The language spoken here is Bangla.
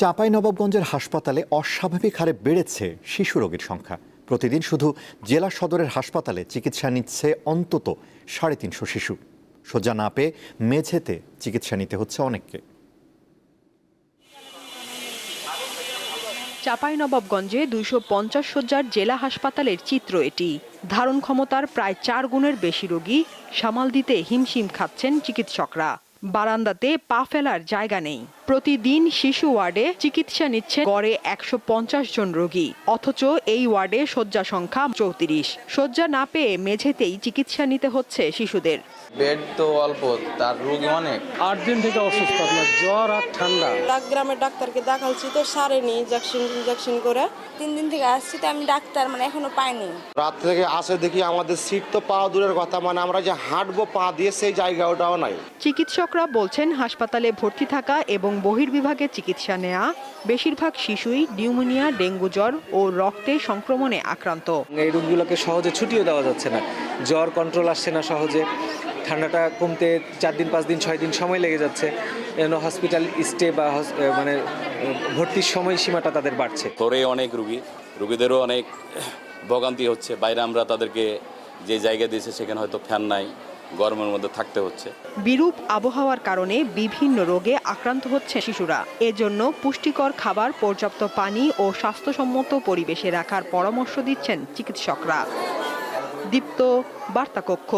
চাঁপাইনবাবগঞ্জের হাসপাতালে অস্বাভাবিক হারে বেড়েছে শিশু রোগীর সংখ্যা। প্রতিদিন শুধু জেলা সদরের হাসপাতালে চিকিৎসা নিচ্ছে অন্তত ৩৫০ শিশু। শয্যা না পেয়ে মেঝেতে চিকিৎসা নিতে হচ্ছে অনেককে। চাঁপাইনবাবগঞ্জে ২৫০ শয্যার জেলা হাসপাতালের চিত্র এটি। ধারণ ক্ষমতার প্রায় ৪ গুণের বেশি রোগী সামাল দিতে হিমশিম খাচ্ছেন চিকিৎসকরা। বারান্দাতে পা ফেলার জায়গা নেই। প্রতিদিন শিশু ওয়ার্ডে চিকিৎসা নিচ্ছে গড়ে ১৫০ জন রোগী, অথচ এই ওয়ার্ডে শয্যা সংখ্যা ৩৪। শয্যা না পেয়ে মেঝেতেই চিকিৎসা নিতে হচ্ছে শিশুদের। বেড তো অল্প, তার রোগী অনেক। ৮ দিন থেকে অসুস্থ, আপনার জ্বর আর ঠান্ডা। গ্রামের ডাক্তারকে দেখাচ্ছি তো সারেনি, ইনজেকশন করে ৩ দিন থেকে আসছি, তো আমি ডাক্তার এখনো পাইনি। রাত থেকে আসে দেখি আমাদের সিট তো পাওয়া দূরের কথা, আমরা যে হাঁটবো পা দিয়ে সেই জায়গাটাও নাই। চিকিৎসকরা বলছেন হাসপাতালে ভর্তি থাকা এবং বহির্বিভাগে চিকিৎসা নেওয়া বেশিরভাগ শিশুই নিউমোনিয়া, ডেঙ্গু জ্বর ও রক্তে সংক্রমণে আক্রান্ত। এই রোগগুলোকে সহজে ছুটিও দেওয়া যাচ্ছে না, জ্বর কন্ট্রোল আসছে না সহজে, ঠান্ডাটা কমতে 4 দিন 5 দিন 6 দিন সময় লেগে যাচ্ছে। হসপিটাল স্টে বা ভর্তির সময়সীমাটা তাদের বাড়ছে। ঘরে অনেক রুগীদেরও অনেক ভোগান্তি হচ্ছে। বাইরে আমরা তাদেরকে যে জায়গা দিয়েছে সেখানে হয়তো ফ্যান নাই, গরমের মধ্যে থাকতে হচ্ছে। বিরূপ আবহাওয়ার কারণে বিভিন্ন রোগে আক্রান্ত হচ্ছে শিশুরা। এজন্য পুষ্টিকর খাবার, পর্যাপ্ত পানি ও স্বাস্থ্যসম্মত পরিবেশে রাখার পরামর্শ দিচ্ছেন চিকিৎসকরা। দীপ্ত, বার্তা কক্ষ।